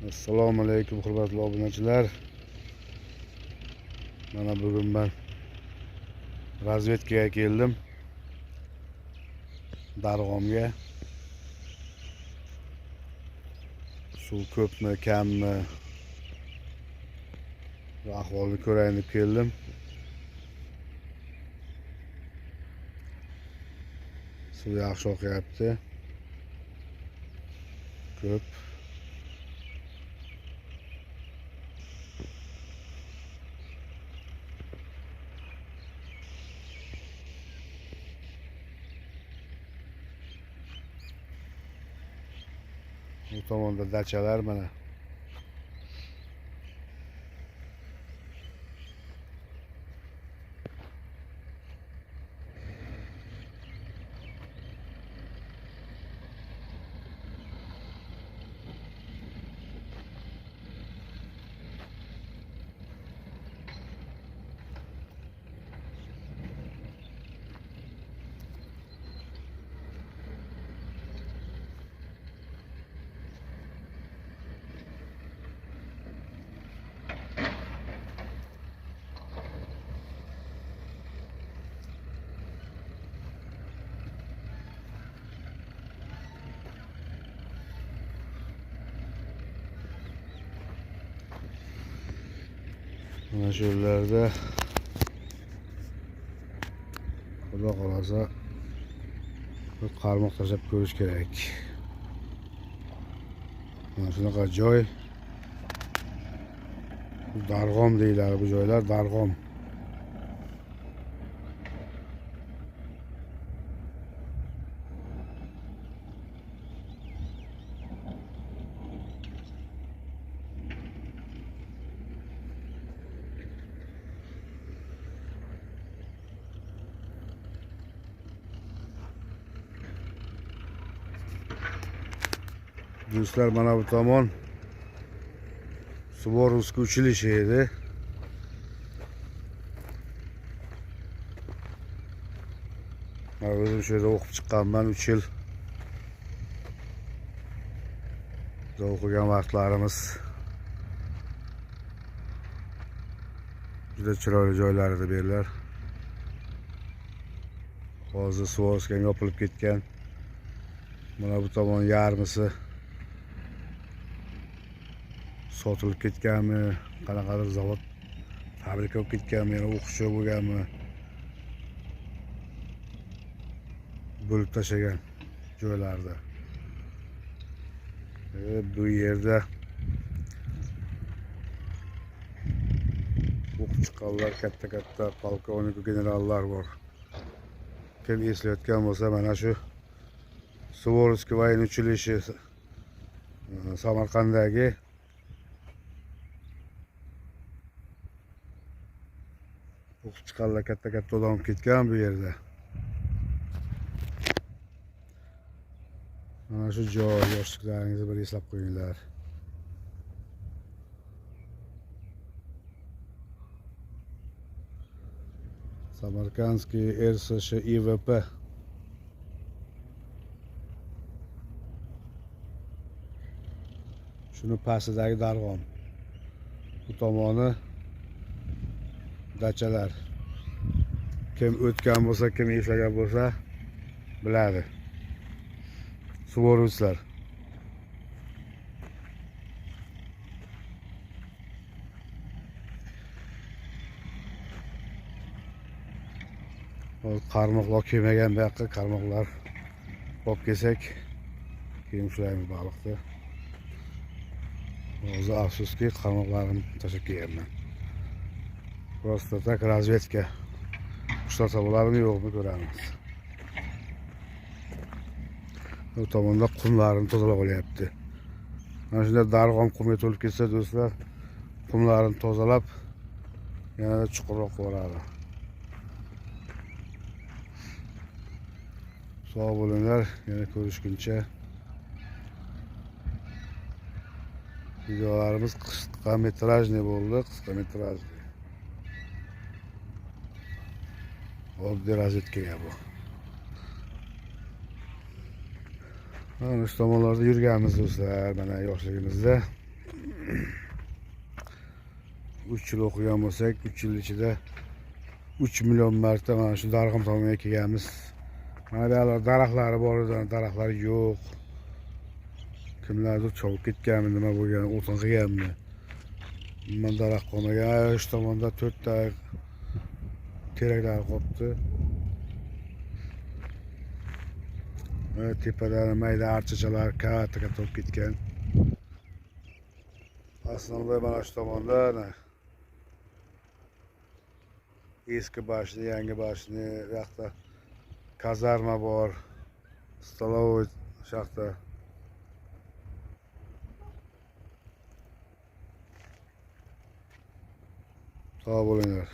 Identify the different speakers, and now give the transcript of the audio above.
Speaker 1: Assalomu alaykum hurmatli obunachilar. Mana bugun ben razvedkaga keldim. Darg'omga. Suv ko'pmi, kammi? Ahvolni ko'rayin deb keldim. Suv yaxshi oqyapti. Ko'p. Bu tomonda dachalar mana. Mana shu yerlarda Xudo xolasa bir qarmoq tashlab ko'rish kerak. Mana shunaqa joy. Darg'om deyiladi bu joylar, Darg'om. Do'stlar, mana bu tomon Suvorovskiy uchilishi edi. Men o'zim shu yerda o'qib chiqqanman 3 yil. O'qigan vaqtlarimiz juda chiroyli joylar edi bu yerlar. Hozir Suvorovskiy yopilib ketgan. Mana bu tomon yarmisi sotilib ketganmi, qanaqadir zavod, fabrika bo'lib ketganmi, yana o'qishchi bo'lganmi, bo'lib tashlagan joylarda. Bu yerda o'qib chiqqanlar, katta polkovnik, generallar bor. Kim eslayotgan bo'lsa, mana shu Suvorovskiy vayn uchilishi Samarqanddagi o'qib chiqqanlar katta odam ketgan bu yerda. Mana shu joy, yoshliklaringizni bir eslab qo'yinglar. Samarkandskiy RSSH IVP. Shuni pastidagi Darg'om. Bu tomoni dachalar. Kim o'tgan bo'lsa, kim eslagan bo'lsa biladi. Suvorovskiylar. Qarmoqlar kelmagan bu yoqqa, qarmoqlar olib kelsak, keyin ushlaymiz baliqni. Hozir afsuski qarmoqlarimni tashlab kelganman. Просто tak razvedka. Ushlasa bo'ladimi, yo'qmi ko'ramiz. Bu tomonda qumlarini tozalab olyapti. Mana shunda Darg'om qumga to'lib ketsa do'stlar, qumlarini tozalab yanada chuqurroq boradi. Sog' bo'linglar, yana ko'rishguncha. Videolarimiz qisqa metrajli bo'ldi, qisqa metrajli. Oddiy razvedka bu. Mana shu tomonlarda yurganmiz do'stlar, mana yoshligimizda. 3 yil o'qigan bo'lsak, 3 yil ichida 3 million marta mana shu Darg'om tomonga kelganmiz. Mana bu yerlar daraxtlari bor edi, daraxtlar yo'q. Kimlardir chovib ketganmi, nima bo'lgan, o'tin qilganmi? Men daraxt qolmagan, shu tomonda 4 ta teraklar qolibdi. Tepadan mayda archachalar katta bo'lib ketgan. Aslida mana shu tomonda eski bashni, yangi bashni, bu yoqda kazarma bor, stolovoy shu yoqda. Sog' bo'linglar.